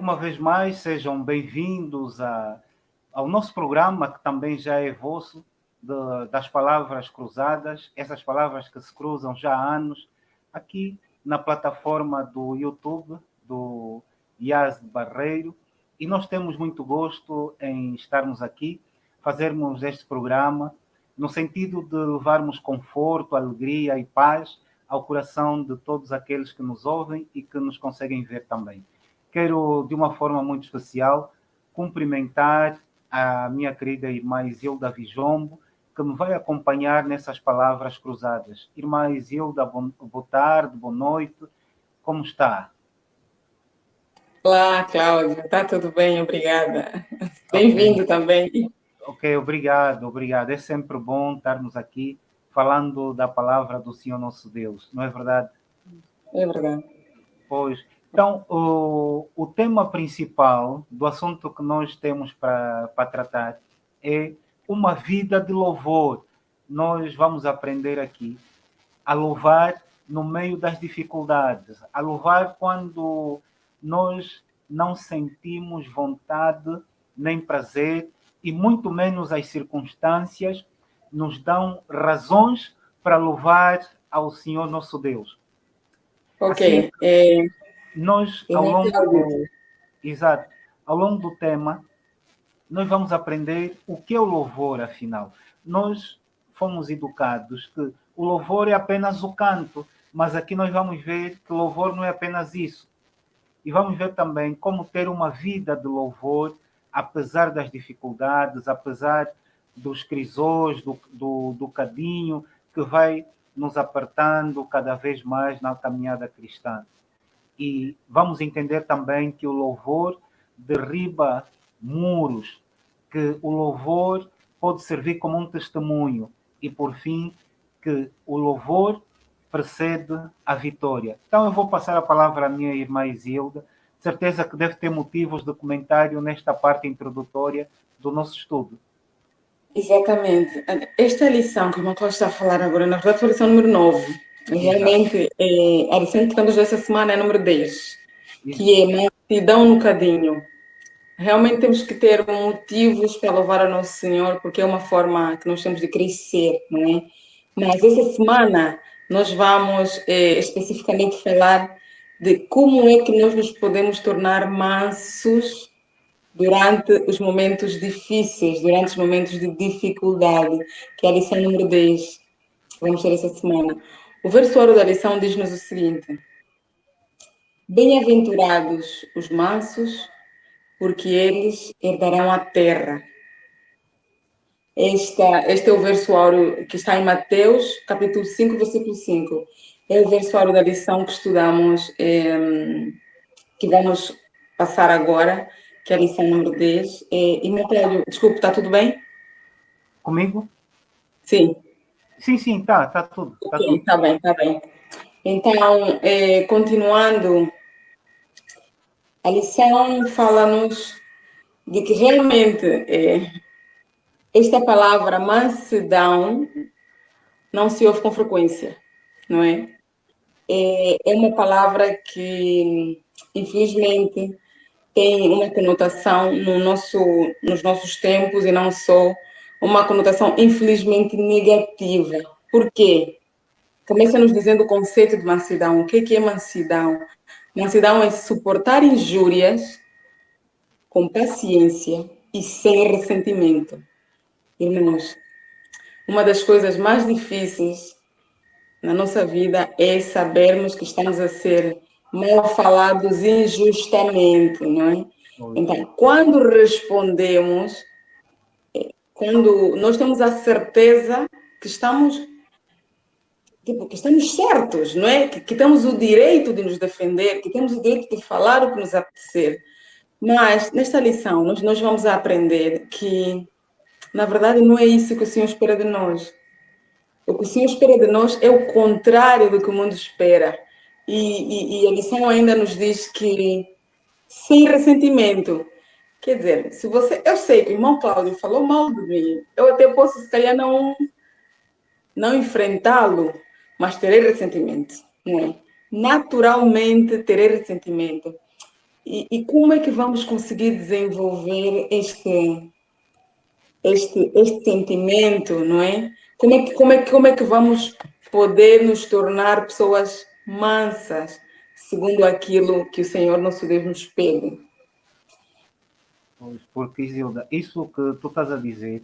uma vez mais, sejam bem-vindos ao nosso programa, que também já é vosso, das palavras cruzadas, essas palavras que se cruzam já há anos, aqui na plataforma do YouTube, do Ias de Barreiro, e nós temos muito gosto em estarmos aqui, fazermos este programa, no sentido de levarmos conforto, alegria e paz ao coração de todos aqueles que nos ouvem e que nos conseguem ver também. Quero, de uma forma muito especial, cumprimentar a minha querida irmã Isilda Vijombo, que me vai acompanhar nessas palavras cruzadas. Irmã Isilda, boa tarde, boa noite, como está? Olá, Cláudia, está tudo bem? Obrigada. Ok, Bem-vindo também. ok, obrigado. É sempre bom estarmos aqui falando da palavra do Senhor nosso Deus, não é verdade? É verdade. Pois. Então, o tema principal do assunto que nós temos para tratar é uma vida de louvor. Nós vamos aprender aqui a louvar no meio das dificuldades, a louvar quando nós não sentimos vontade nem prazer e muito menos as circunstâncias nos dão razões para louvar ao Senhor nosso Deus. Ok, Assim, nós, irmão Cláudio, exato, ao longo do tema, nós vamos aprender o que é o louvor, afinal. Nós fomos educados que o louvor é apenas o canto, mas aqui nós vamos ver que o louvor não é apenas isso. E vamos ver também como ter uma vida de louvor, apesar das dificuldades, apesar dos crisós, do cadinho, que vai nos apertando cada vez mais na caminhada cristã. E vamos entender também que o louvor derriba muros, que o louvor pode servir como um testemunho e, por fim, que o louvor precede a vitória. Então eu vou passar a palavra à minha irmã Isilda, certeza que deve ter motivos de comentário nesta parte introdutória do nosso estudo. exatamente. Esta lição que o irmão Cláudio está a falar agora, na verdade, foi a lição número 9. Exato. Realmente, a lição que estamos desta semana é a número 10, Isso. que é mansidão no cadinho. Realmente temos que ter motivos para louvar ao nosso Senhor, porque é uma forma que nós temos de crescer, não é? Mas essa semana nós vamos especificamente falar de como é que nós nos podemos tornar mansos durante os momentos difíceis, durante os momentos de dificuldade, que é a lição número 10, que vamos ter essa semana. O verso da lição diz-nos o seguinte: Bem-aventurados os mansos, porque eles herdarão a terra. Este é o verso áureo que está em Mateus, capítulo 5, versículo 5. É o verso áureo da lição que estudamos, que vamos passar agora, que é a lição número 10. E, Mateus, desculpe, está tudo bem? Comigo? Sim. Sim, tá tudo. Tá Ok, tudo. está bem, está bem. Então, continuando, a lição fala-nos de que realmente esta palavra mansidão não se ouve com frequência, não é? É uma palavra que, infelizmente, tem uma conotação nos nossos tempos e não só uma conotação, infelizmente, negativa. Por quê? Começa nos dizendo o conceito de mansidão. O que é mansidão? Mansidão é suportar injúrias com paciência e sem ressentimento. Irmãos, uma das coisas mais difíceis na nossa vida é sabermos que estamos a ser mal falados injustamente, não é? Então, quando nós temos a certeza que estamos, que estamos certos, não é? Que temos o direito de nos defender, que temos o direito de falar o que nos apetecer. Mas, nesta lição, nós vamos aprender que, na verdade, não é isso que o Senhor espera de nós. O que o Senhor espera de nós é o contrário do que o mundo espera. E a lição ainda nos diz que sem ressentimento. Quer dizer, se você. Eu sei que o irmão Cláudio falou mal de mim. Eu até posso, se calhar, não enfrentá-lo, mas terei ressentimento. Não é? Naturalmente terei ressentimento. E como é que vamos conseguir desenvolver este sentimento, não é? Como é que vamos poder nos tornar pessoas mansas, segundo aquilo que o Senhor nosso Deus nos pede? Pois, porque, Isilda, isso que tu estás a dizer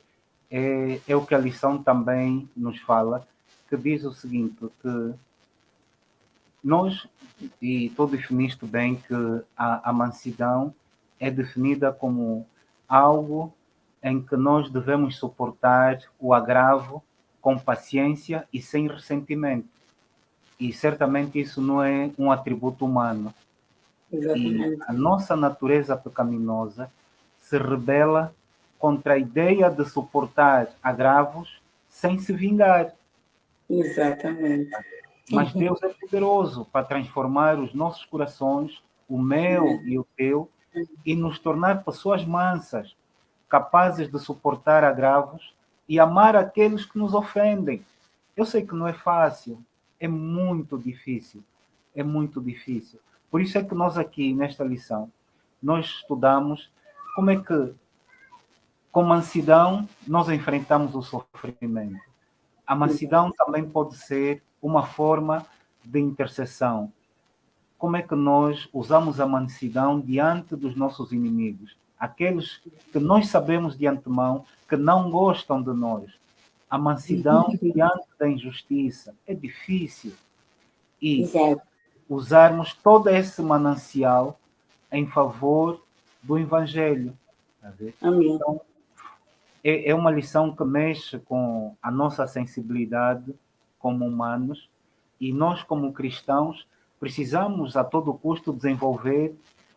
é o que a lição também nos fala, que diz o seguinte, que nós, e tu definiste bem que a mansidão é definida como algo em que nós devemos suportar o agravo com paciência e sem ressentimento. E certamente isso não é um atributo humano. E Exatamente. a nossa natureza pecaminosa se rebela contra a ideia de suportar agravos sem se vingar. Exatamente. Mas Deus é poderoso para transformar os nossos corações, o meu e o teu, e nos tornar pessoas mansas, capazes de suportar agravos e amar aqueles que nos ofendem. Eu sei que não é fácil, é muito difícil, é muito difícil. Por isso é que nós aqui, nesta lição, nós estudamos como é que, com mansidão, nós enfrentamos o sofrimento. A mansidão também pode ser uma forma de intercessão. Como é que nós usamos a mansidão diante dos nossos inimigos? Aqueles que nós sabemos de antemão que não gostam de nós. A mansidão diante da injustiça é difícil. E Exato. usarmos todo esse manancial em favor do Evangelho. Tá vendo? Amém. Então, é uma lição que mexe com a nossa sensibilidade como humanos e nós, como cristãos, precisamos a todo custo desenvolver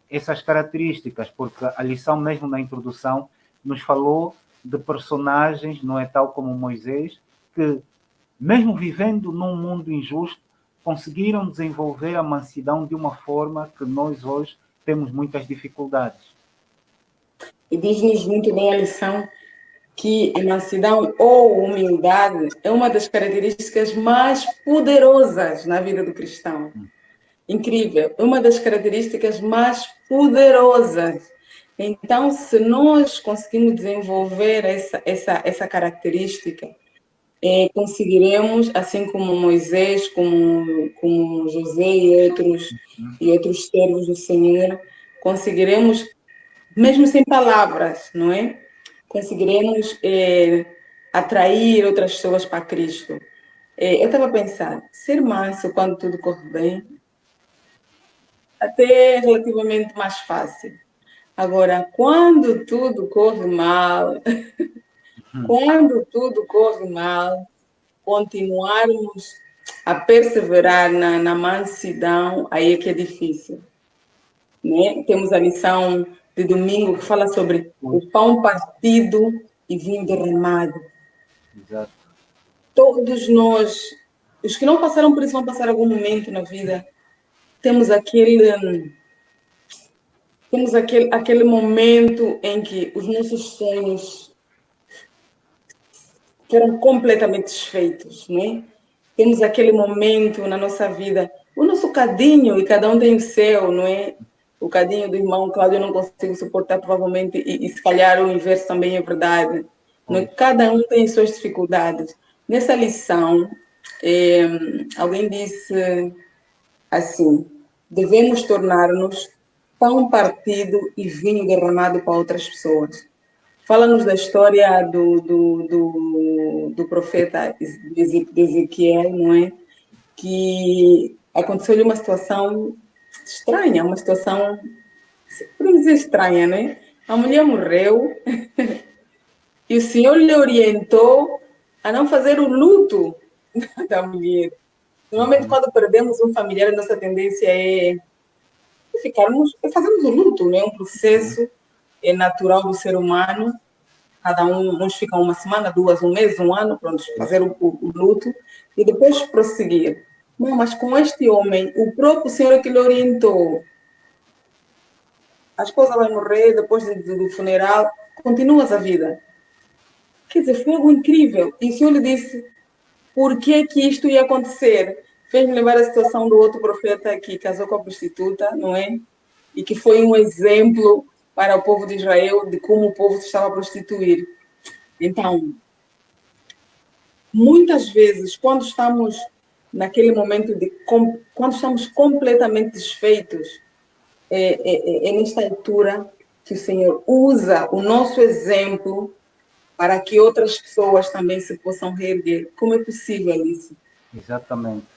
essas características, porque a lição mesmo na introdução nos falou de personagens, não é tal como Moisés, que mesmo vivendo num mundo injusto, conseguiram desenvolver a mansidão de uma forma que nós hoje temos muitas dificuldades. E diz-nos muito bem a lição que a mansidão ou humildade é uma das características mais poderosas na vida do cristão. Incrível, é uma das características mais poderosas. Então, se nós conseguimos desenvolver essa característica, conseguiremos, assim como Moisés, como José e outros servos do Senhor, conseguiremos, mesmo sem palavras, não é? Conseguiremos atrair outras pessoas para Cristo. Eu estava a pensar, ser manso quando tudo corre bem, até é relativamente mais fácil. Agora, quando tudo corre mal, quando tudo corre mal, continuarmos a perseverar na mansidão, aí é que é difícil. Né? Temos a lição de domingo que fala sobre o pão partido e vinho derramado. Exato. Todos nós, os que não passaram por isso, vão passar algum momento na vida. Temos aquele momento em que os nossos sonhos foram completamente desfeitos, né? Temos aquele momento na nossa vida, o nosso cadinho, e cada um tem o seu, não é? O cadinho do irmão Cláudio eu não consigo suportar, provavelmente, e se calhar o inverso também é verdade. Não é? Cada um tem as suas dificuldades. Nessa lição, alguém disse assim, devemos tornar-nos pão partido e vinho derramado para outras pessoas. Fala-nos da história do profeta Ezequiel, não é? Que aconteceu-lhe uma situação estranha, uma situação, podemos dizer estranha, né? A mulher morreu e o Senhor lhe orientou a não fazer o luto da mulher. Normalmente, quando perdemos um familiar, a nossa tendência é fazermos o luto, né? Um processo natural do ser humano. Cada uns ficam uma semana, duas, um mês, um ano, pronto, fazer o luto e depois prosseguir. Não, mas com este homem, o próprio Senhor é que lhe orientou. A esposa vai morrer depois do funeral, continuas a vida. Quer dizer, foi algo incrível. E o Senhor lhe disse, por que isto ia acontecer? Fez-me lembrar a situação do outro profeta que casou com a prostituta, não é? e que foi um exemplo para o povo de Israel de como o povo se estava a prostituir. Então, muitas vezes, quando estamos naquele momento quando estamos completamente desfeitos, é nesta altura que o Senhor usa o nosso exemplo para que outras pessoas também se possam reerguer. Como é possível isso? Exatamente.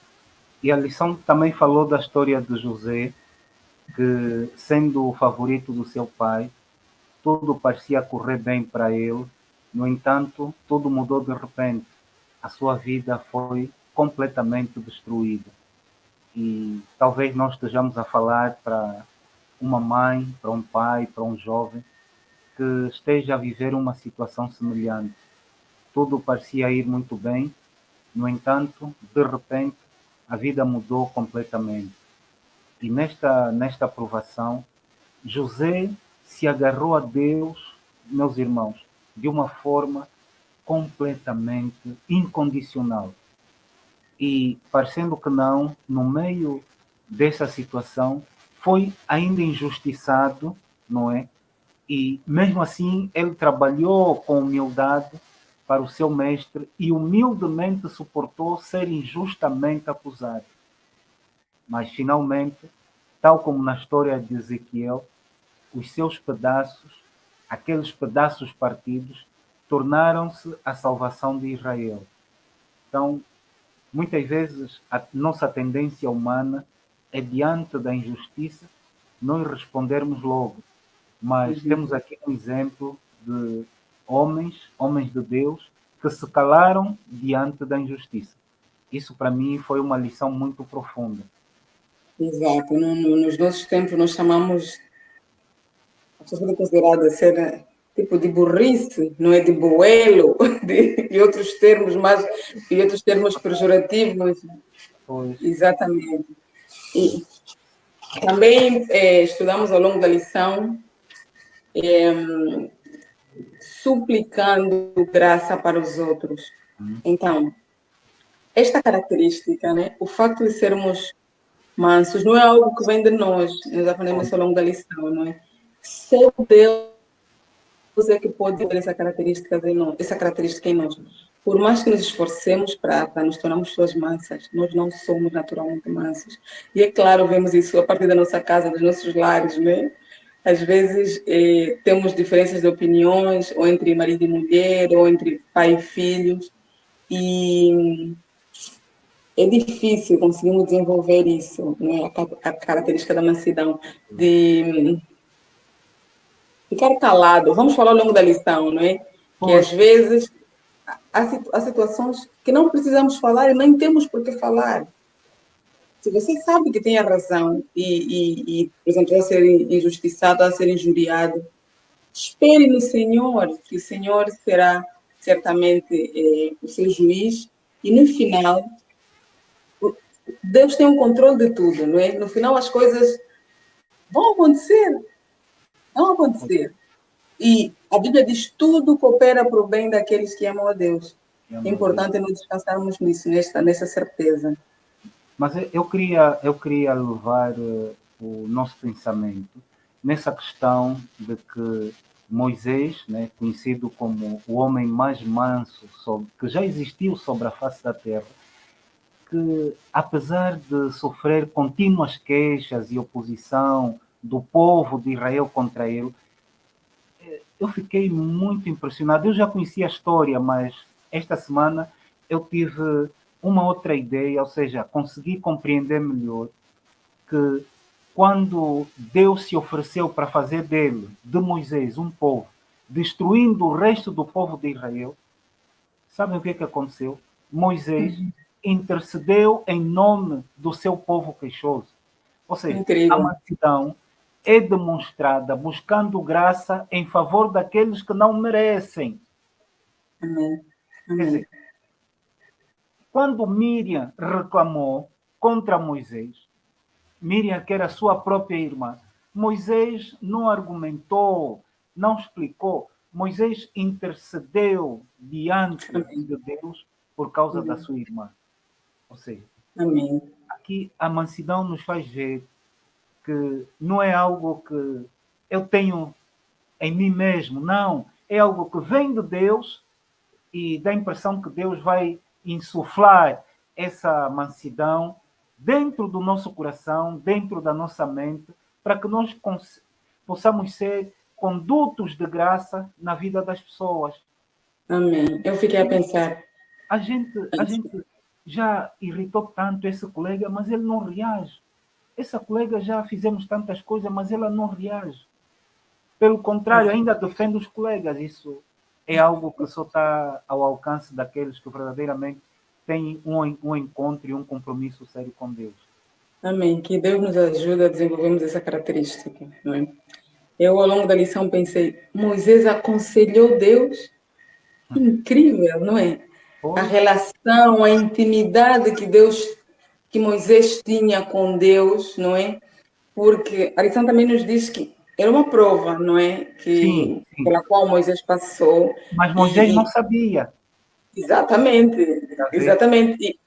E a lição também falou da história de José, que, sendo o favorito do seu pai, tudo parecia correr bem para ele. No entanto, tudo mudou de repente. A sua vida foi completamente destruída. E talvez nós estejamos a falar para uma mãe, para um pai, para um jovem que esteja a viver uma situação semelhante. Tudo parecia ir muito bem, no entanto, de repente, a vida mudou completamente. E nesta provação, José se agarrou a Deus, meus irmãos, de uma forma completamente incondicional. E, parecendo que não, no meio dessa situação, foi ainda injustiçado, não é? E, mesmo assim, ele trabalhou com humildade para o seu mestre e humildemente suportou ser injustamente acusado. Mas, finalmente, tal como na história de Ezequiel, os seus pedaços, aqueles pedaços partidos, tornaram-se a salvação de Israel. Então, muitas vezes, a nossa tendência humana é, diante da injustiça, nós respondermos logo. Mas temos aqui um exemplo de homens de Deus, que se calaram diante da injustiça. Isso, para mim, foi uma lição muito profunda. Exato. Nos nossos tempos, nós chamamos a pessoa considerada ser tipo de burrice, não é de boelo, e outros termos mais, e outros termos pejorativos. Pois, Exatamente. E também estudamos ao longo da lição suplicando graça para os outros. Então, esta característica, né, o facto de sermos mansos, não é algo que vem de nós aprendemos isso ao longo da lição, não é? Só Deus é que pode ter essa característica em nós. Por mais que nos esforcemos para nos tornarmos pessoas mansas, nós não somos naturalmente mansos. E é claro, vemos isso a partir da nossa casa, dos nossos lares, né? Às vezes temos diferenças de opiniões, ou entre marido e mulher, ou entre pai e filhos, e é difícil conseguirmos desenvolver isso, né? A característica da mansidão, de ficar calado. Vamos falar ao longo da lição, não é? Que às pois, vezes há situações que não precisamos falar e nem temos por que falar. Se você sabe que tem a razão por exemplo, a ser injustiçado, a ser injuriado, espere no Senhor, que o Senhor será certamente o seu juiz e no final Deus tem o controle de tudo, não é? No final as coisas vão acontecer, vão acontecer. E a Bíblia diz tudo coopera para o bem daqueles que amam a Deus. É importante nós descansarmos nisso, nessa certeza. mas eu queria levar o nosso pensamento nessa questão de que Moisés, né, conhecido como o homem mais manso que já existiu sobre a face da terra, que apesar de sofrer contínuas queixas e oposição do povo de Israel contra ele, eu fiquei muito impressionado. Eu já conhecia a história, mas esta semana eu tive uma outra ideia, ou seja, consegui compreender melhor que quando Deus se ofereceu para fazer de Moisés, um povo, destruindo o resto do povo de Israel, sabem o que é que aconteceu? Moisés intercedeu em nome do seu povo queixoso. Ou seja, a Incrível. mansidão é demonstrada buscando graça em favor daqueles que não merecem. Amém. Quer Amém. dizer, quando Miriam reclamou contra Moisés, Miriam, que era sua própria irmã, Moisés não argumentou, não explicou. Moisés intercedeu diante Amém. de Deus por causa da Amém. sua irmã. Ou seja, Amém. aqui a mansidão nos faz ver que não é algo que eu tenho em mim mesmo, não. É algo que vem de Deus e dá a impressão que Deus vai insuflar essa mansidão dentro do nosso coração, dentro da nossa mente, para que nós possamos ser condutos de graça na vida das pessoas. Amém. Eu fiquei a pensar. A gente já irritou tanto esse colega, mas ele não reage. Essa colega já fizemos tantas coisas, mas ela não reage. Pelo contrário, ainda defende os colegas. Isso é algo que só está ao alcance daqueles que verdadeiramente têm um encontro e um compromisso sério com Deus. Amém. Que Deus nos ajude a desenvolvermos essa característica, não é? Eu, ao longo da lição, pensei, Moisés aconselhou Deus. Incrível, não é? A Pois, relação, a intimidade que Moisés tinha com Deus, não é? Porque a lição também nos diz que era uma prova, não é? sim, sim. Pela qual Moisés passou. Mas Moisés não E sabia. exatamente, Está a ver? exatamente.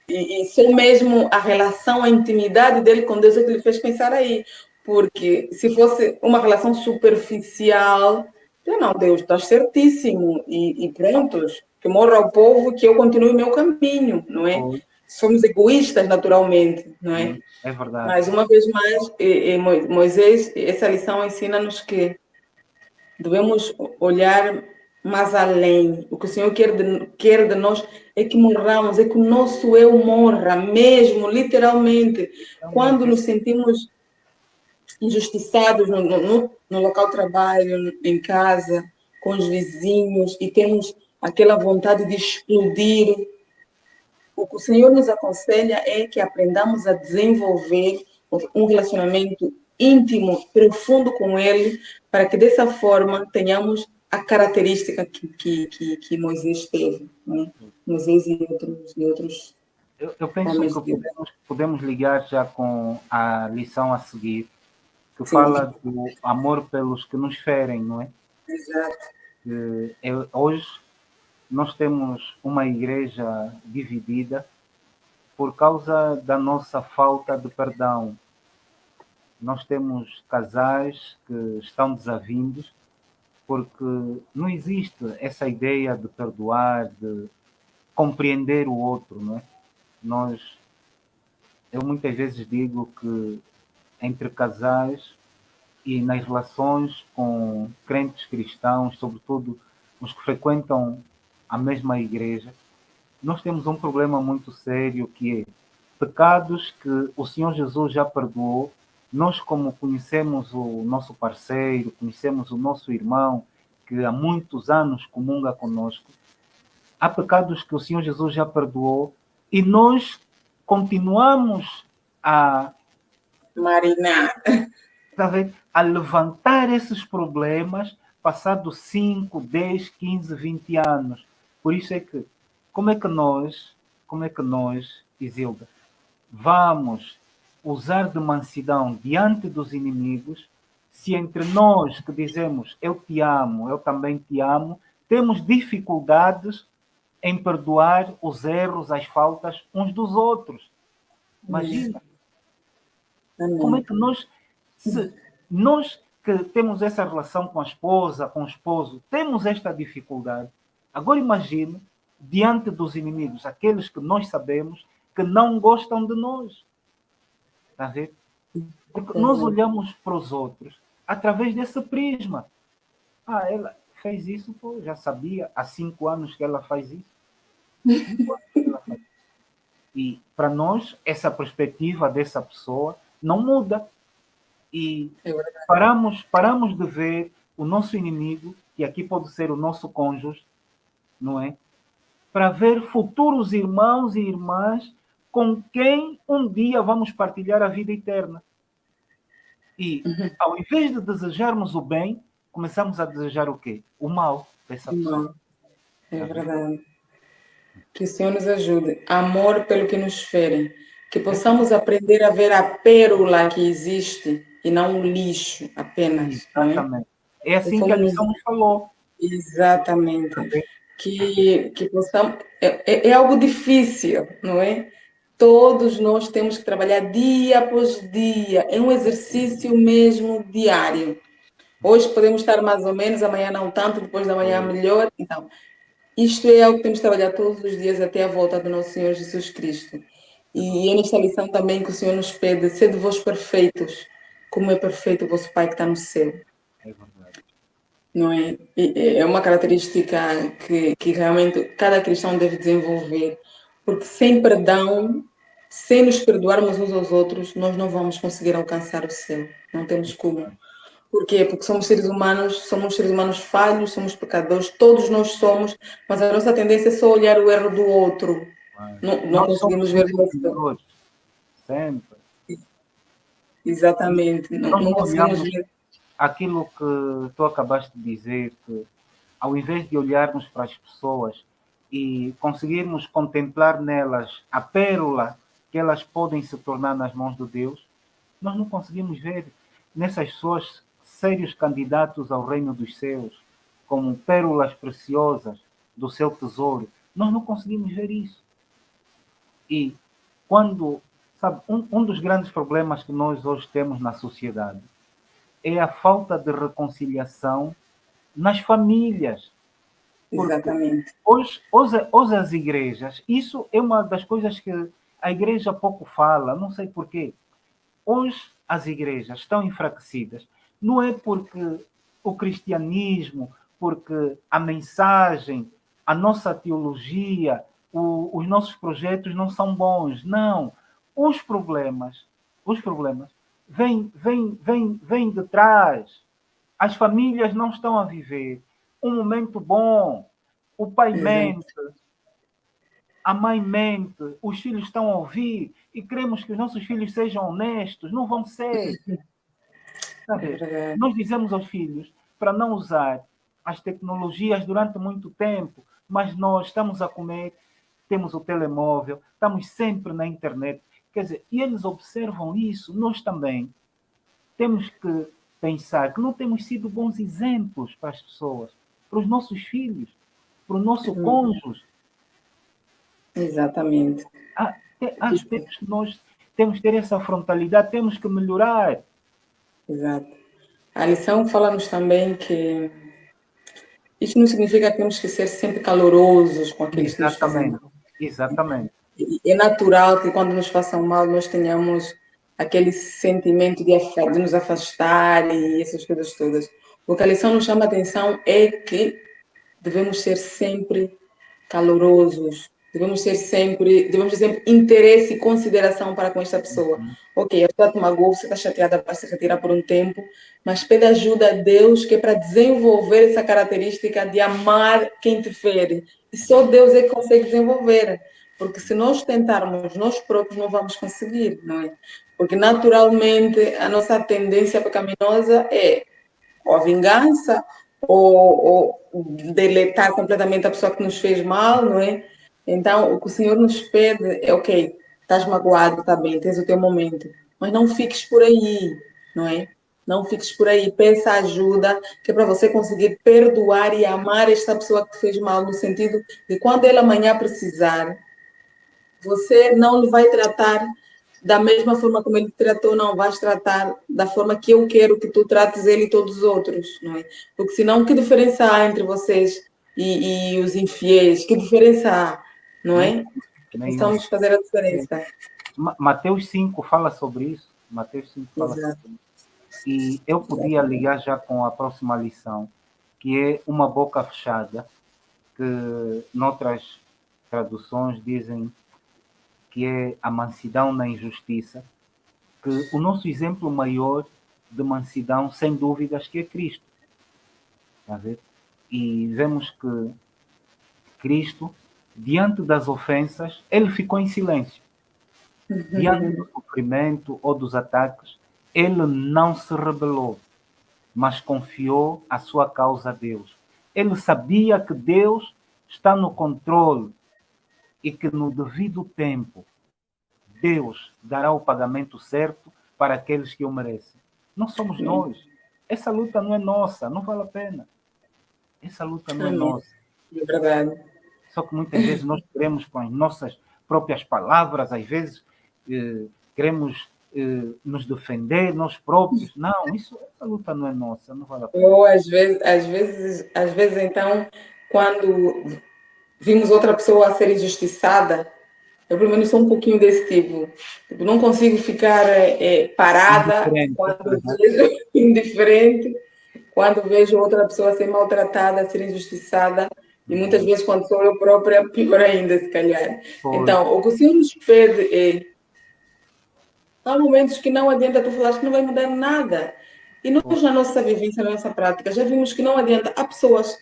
E só mesmo a relação, a intimidade dele com Deus é que lhe fez pensar aí. Porque se fosse uma relação superficial, eu não, Deus, está certíssimo. E prontos, que morra o povo, que eu continue o meu caminho, não é? Pois, Somos egoístas naturalmente, não é? sim, é verdade. Mas uma vez mais, Moisés, essa lição ensina-nos que devemos olhar mais além. O que o Senhor quer de nós é que morramos, é que o nosso eu morra, mesmo, literalmente. Quando Realmente, nos sentimos injustiçados no local de trabalho, em casa, com os vizinhos, e temos aquela vontade de explodir, o que o Senhor nos aconselha é que aprendamos a desenvolver um relacionamento íntimo, profundo com Ele, para que dessa forma tenhamos a característica que Moisés teve, né? Moisés e outros eu penso homens que de Deus. podemos ligar já com a lição a seguir, que Sim, fala do amor pelos que nos ferem, não é? exato. Hoje nós temos uma igreja dividida por causa da nossa falta de perdão. Nós temos casais que estão desavindos porque não existe essa ideia de perdoar, de compreender o outro, não é? Nós, eu muitas vezes digo que entre casais e nas relações com crentes cristãos, sobretudo os que frequentam a mesma igreja, nós temos um problema muito sério que é pecados que o Senhor Jesus já perdoou. Nós, como conhecemos o nosso parceiro, conhecemos o nosso irmão, que há muitos anos comunga conosco, há pecados que o Senhor Jesus já perdoou e nós continuamos a, Marina, sabe, a levantar esses problemas passados 5, 10, 15, 20 anos. Por isso é que, como é que nós, Isilda, vamos usar de mansidão diante dos inimigos, se entre nós que dizemos eu te amo, eu também te amo, temos dificuldades em perdoar os erros, as faltas uns dos outros. Imagina, como é amém. que se nós que temos essa relação com a esposa, com o esposo, temos esta dificuldade, agora imagine diante dos inimigos, aqueles que nós sabemos que não gostam de nós. Está a ver? Porque nós olhamos para os outros através desse prisma. Ah, ela fez isso, pô, já sabia, há 5 anos que ela faz isso. 5 anos que ela faz isso. E para nós, essa perspectiva dessa pessoa não muda. E É verdade. paramos de ver o nosso inimigo, que aqui pode ser o nosso cônjuge, não é? Para ver futuros irmãos e irmãs com quem um dia vamos partilhar a vida eterna. E, ao invés de desejarmos o bem, começamos a desejar o quê? O mal dessa pessoa. Não, é Tá vendo? verdade. Que o Senhor nos ajude. Amor pelo que nos ferem. Que É, possamos aprender a ver a pérola que existe e não o lixo apenas, não é? exatamente. É E assim que a fomos lição nos falou. exatamente. Tá vendo? Que possamos. É algo difícil, não é? todos nós temos que trabalhar dia após dia, é um exercício mesmo diário. Hoje podemos estar mais ou menos, amanhã não tanto, depois da manhã melhor. Então, isto é algo que temos que trabalhar todos os dias até a volta do nosso Senhor Jesus Cristo. E é nesta lição também que o Senhor nos pede, sede vós perfeitos, como é perfeito o vosso Pai que está no céu. É verdade. Não é? É uma característica que realmente cada cristão deve desenvolver, porque sem perdão, sem nos perdoarmos uns aos outros, nós não vamos conseguir alcançar o céu. Não temos como. Por quê? Porque somos seres humanos falhos, somos pecadores, todos nós somos, mas a nossa tendência é só olhar o erro do outro. Não Nós somos conseguimos ver o sempre nosso. melhores, sempre. Exatamente, Nós não não conseguimos olhamos ver. aquilo que tu acabaste de dizer, que ao invés de olharmos para as pessoas e conseguirmos contemplar nelas a pérola que elas podem se tornar nas mãos de Deus, nós não conseguimos ver nessas pessoas sérios candidatos ao reino dos céus, como pérolas preciosas do seu tesouro. Nós não conseguimos ver isso. E quando, sabe, um dos grandes problemas que nós hoje temos na sociedade é a falta de reconciliação nas famílias. Porque Exatamente. hoje as igrejas, isso é uma das coisas que a igreja pouco fala, não sei porquê. Hoje as igrejas estão enfraquecidas. Não é porque o cristianismo, porque a mensagem, a nossa teologia, os nossos projetos não são bons. Não. Os problemas vêm de trás. As famílias não estão a viver um momento bom. O pai mente, Exato. a mãe mente, os filhos estão a ouvir e queremos que os nossos filhos sejam honestos. Não vão ser. É Sabe? verdade. Nós dizemos aos filhos para não usar as tecnologias durante muito tempo, mas nós estamos a comer, temos o telemóvel, estamos sempre na internet. Quer dizer, e eles observam isso, nós também temos que pensar que não temos sido bons exemplos para as pessoas, para os nossos filhos, para o nosso cônjuge. Exatamente. Há aspectos que nós temos que ter essa frontalidade, temos que melhorar. Exato. A lição fala-nos também que isso não significa que temos que ser sempre calorosos com aqueles que nos fazem Exatamente, mal. exatamente. É natural que quando nos façam mal nós tenhamos aquele sentimento de nos afastar e essas coisas todas. O que a lição nos chama a atenção é que devemos ser sempre calorosos, devemos ter sempre interesse e consideração para com esta pessoa. Ok, a pessoa te magoou, você está chateada para se retirar por um tempo, mas pede ajuda a Deus, que é para desenvolver essa característica de amar quem te fere. E só Deus é que consegue desenvolver. Porque se nós tentarmos nós próprios, não vamos conseguir, não é? Porque naturalmente a nossa tendência pecaminosa é ou a vingança, ou deletar completamente a pessoa que nos fez mal, não é? Então, o que o Senhor nos pede é, ok, estás magoado, está bem, tens o teu momento, mas não fiques por aí, não é? Não fiques por aí, peça ajuda, que é para você conseguir perdoar e amar esta pessoa que te fez mal, no sentido de quando ele amanhã precisar, você não lhe vai tratar da mesma forma como ele te tratou, não vais tratar da forma que eu quero que tu trates ele e todos os outros, não é? Porque senão, que diferença há entre vocês e os infiéis? Que diferença há, não Nem, é? nenhum. Precisamos fazer a diferença. Mateus 5 fala sobre isso. Mateus 5 fala Exato. sobre isso. E eu podia ligar já com a próxima lição, que é uma boca fechada, que noutras traduções dizem que é a mansidão na injustiça, que o nosso exemplo maior de mansidão, sem dúvidas, que é Cristo. Está a ver? E vemos que Cristo, diante das ofensas, ele ficou em silêncio. Diante do sofrimento ou dos ataques, ele não se rebelou, mas confiou a sua causa a Deus. Ele sabia que Deus está no controle e que no devido tempo Deus dará o pagamento certo para aqueles que o merecem. Não somos Amém. nós. Essa luta não é nossa, não vale a pena. Essa luta não é Amém. nossa. É verdade. Só que muitas vezes nós queremos com as nossas próprias palavras, às vezes queremos nos defender, nós próprios. Não, essa luta não é nossa, não vale a pena. Ou às vezes então, quando vimos outra pessoa a ser injustiçada, eu pelo menos sou um pouquinho desse tipo. Tipo, não consigo ficar parada Indiferente. quando vejo indiferente, quando vejo outra pessoa ser maltratada, ser injustiçada, e muitas vezes quando sou eu própria, pior ainda, se calhar. Pois, Então, o que o Senhor nos pede é, há momentos que não adianta tu falar que não vai mudar nada. E nós, na nossa vivência, na nossa prática, já vimos que não adianta. Há pessoas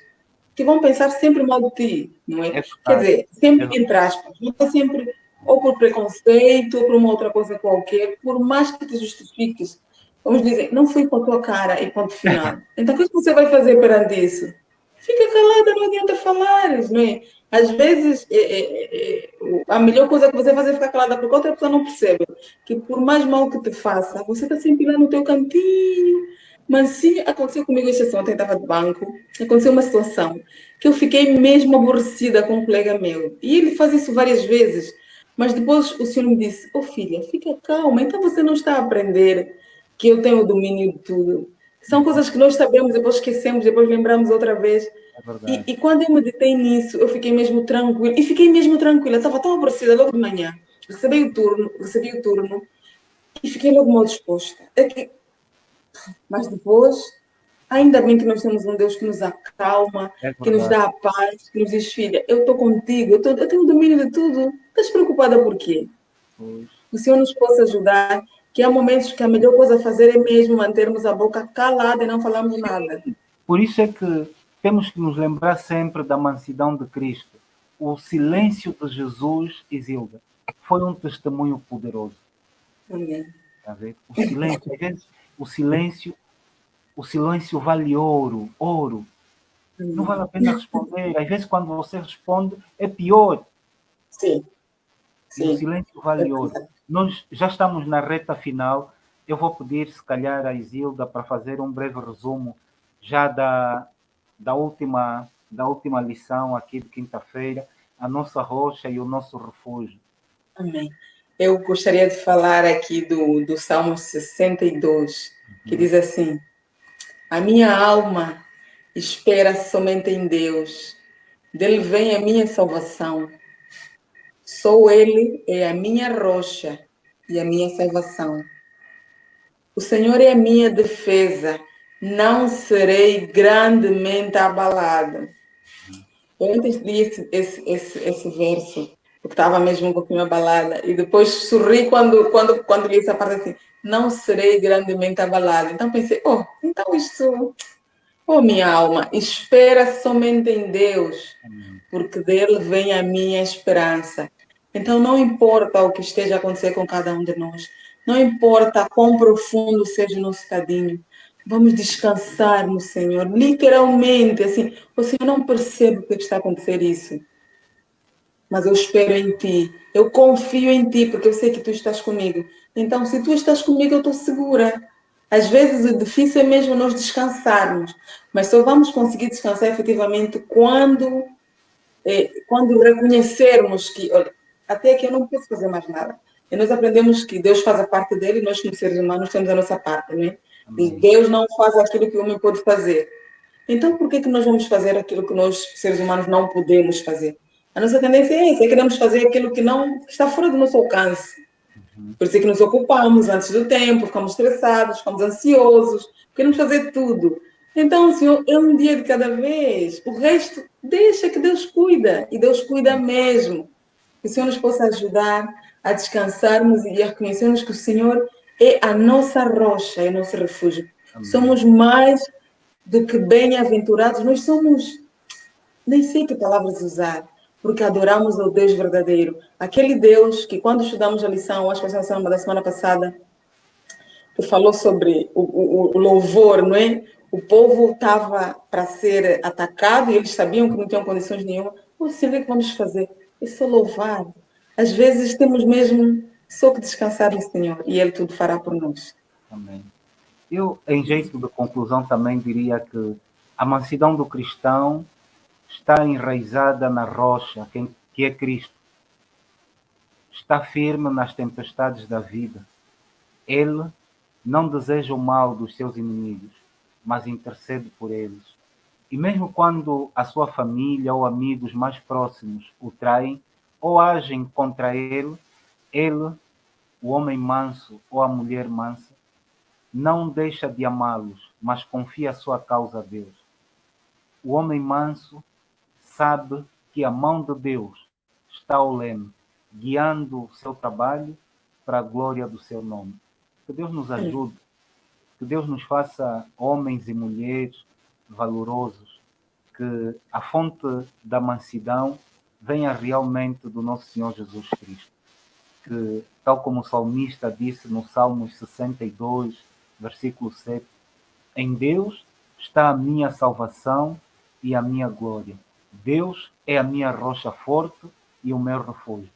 que vão pensar sempre mal de ti, não é? é Quer verdade. dizer, sempre entre aspas, não é sempre ou por preconceito ou por uma outra coisa qualquer, por mais que te justifiques, vamos dizer, não foi com a tua cara e ponto final. Então, o que você vai fazer perante isso? Fica calada, não adianta falares, não é? Às vezes, a melhor coisa que você faz é ficar calada, porque outra pessoa não percebe que por mais mal que te faça, você está sempre lá no teu cantinho. Mas sim, aconteceu comigo esta semana, ontem estava de banco, aconteceu uma situação que eu fiquei mesmo aborrecida com um colega meu. E ele faz isso várias vezes. Mas depois o senhor me disse, oh filha, fica calma, então você não está a aprender que eu tenho o domínio de tudo. São coisas que nós sabemos, depois esquecemos, depois lembramos outra vez. É verdade. E quando eu meditei nisso, eu fiquei mesmo tranquila. E fiquei mesmo tranquila, estava tão aborrecida logo de manhã. Recebi o turno e fiquei logo mal disposta. Mas depois, ainda bem que nós temos um Deus que nos acalma, É que nos verdade. dá a paz, que nos diz, filha, eu estou contigo, eu tenho o domínio de tudo. Estás preocupada por quê? Pois. O Senhor nos possa ajudar, que há momentos que a melhor coisa a fazer é mesmo mantermos a boca calada e não falarmos nada. Por isso é que temos que nos lembrar sempre da mansidão de Cristo. O silêncio de Jesus, Isilda, foi um testemunho poderoso. Amém. Tá vendo? O silêncio, às vezes, o silêncio vale ouro, ouro. Não vale a pena responder. Às vezes, quando você responde, é pior. Sim, E o sim. silêncio vale ouro. Nós já estamos na reta final. Eu vou pedir, se calhar, a Isilda para fazer um breve resumo já da última lição aqui de quinta-feira, a nossa rocha e o nosso refúgio. Amém. Eu gostaria de falar aqui do Salmo 62, que diz assim: a minha alma espera somente em Deus, dele vem a minha salvação. Só Ele é a minha rocha e a minha salvação. O Senhor é a minha defesa, não serei grandemente abalada. Eu antes li esse verso, porque estava mesmo um pouquinho abalada, e depois sorri quando li essa parte assim, não serei grandemente abalada. Então pensei, então isto, minha alma, espera somente em Deus, Amém. porque dele vem a minha esperança. Então não importa o que esteja a acontecer com cada um de nós, não importa quão profundo seja o nosso cadinho, vamos descansar no Senhor, literalmente, assim, o Senhor não percebe o que está a acontecer isso, mas eu espero em Ti, eu confio em Ti, porque eu sei que Tu estás comigo. Então, se Tu estás comigo, eu estou segura. Às vezes o difícil é mesmo nós descansarmos, mas só vamos conseguir descansar efetivamente quando reconhecermos que, olha, até aqui eu não posso fazer mais nada. E nós aprendemos que Deus faz a parte dele e nós, como seres humanos, temos a nossa parte, né? E Amém. Deus não faz aquilo que o homem pode fazer. Então, por que nós vamos fazer aquilo que nós, seres humanos, não podemos fazer? A nossa tendência é essa, queremos fazer aquilo que não está fora do nosso alcance. Por isso é que nos ocupamos antes do tempo, ficamos estressados, ficamos ansiosos, queremos fazer tudo. Então, Senhor, é um dia de cada vez. O resto, deixa que Deus cuida. E Deus cuida mesmo. Que o Senhor nos possa ajudar a descansarmos e a reconhecermos que o Senhor é a nossa rocha, é o nosso refúgio. Amém. Somos mais do que bem-aventurados. Nós somos, nem sei que palavras usar, porque adoramos o Deus verdadeiro. Aquele Deus que, quando estudamos a lição, acho que foi a lição da semana passada, que falou sobre o louvor, não é? O povo estava para ser atacado e eles sabiam que não tinham condições nenhuma. Senhor, o que vamos fazer? É só louvar. Às vezes temos mesmo só que descansar no Senhor e Ele tudo fará por nós. Amém. Eu, em jeito de conclusão, também diria que a mansidão do cristão está enraizada na rocha, que é Cristo. está firme nas tempestades da vida. Ele não deseja o mal dos seus inimigos, mas intercede por eles. E mesmo quando a sua família ou amigos mais próximos o traem ou agem contra ele, o homem manso ou a mulher mansa, não deixa de amá-los, mas confia a sua causa a Deus. O homem manso sabe que a mão de Deus está ao leme, guiando o seu trabalho para a glória do seu nome. Que Deus nos ajude, que Deus nos faça homens e mulheres valorosos, que a fonte da mansidão venha realmente do nosso Senhor Jesus Cristo. Que, tal como o salmista disse no Salmos 62, versículo 7, em Deus está a minha salvação e a minha glória. Deus é a minha rocha forte e o meu refúgio.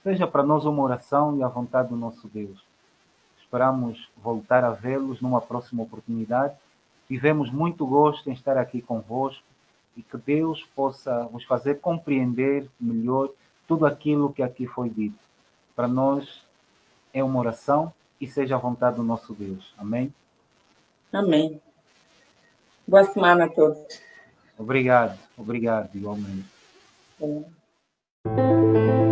Seja para nós uma oração e a vontade do nosso Deus. Esperamos voltar a vê-los numa próxima oportunidade. Tivemos muito gosto em estar aqui convosco e que Deus possa vos fazer compreender melhor tudo aquilo que aqui foi dito. Para nós é uma oração e seja a vontade do nosso Deus. Amém? Amém. Boa semana a todos. Obrigado, igualmente. É.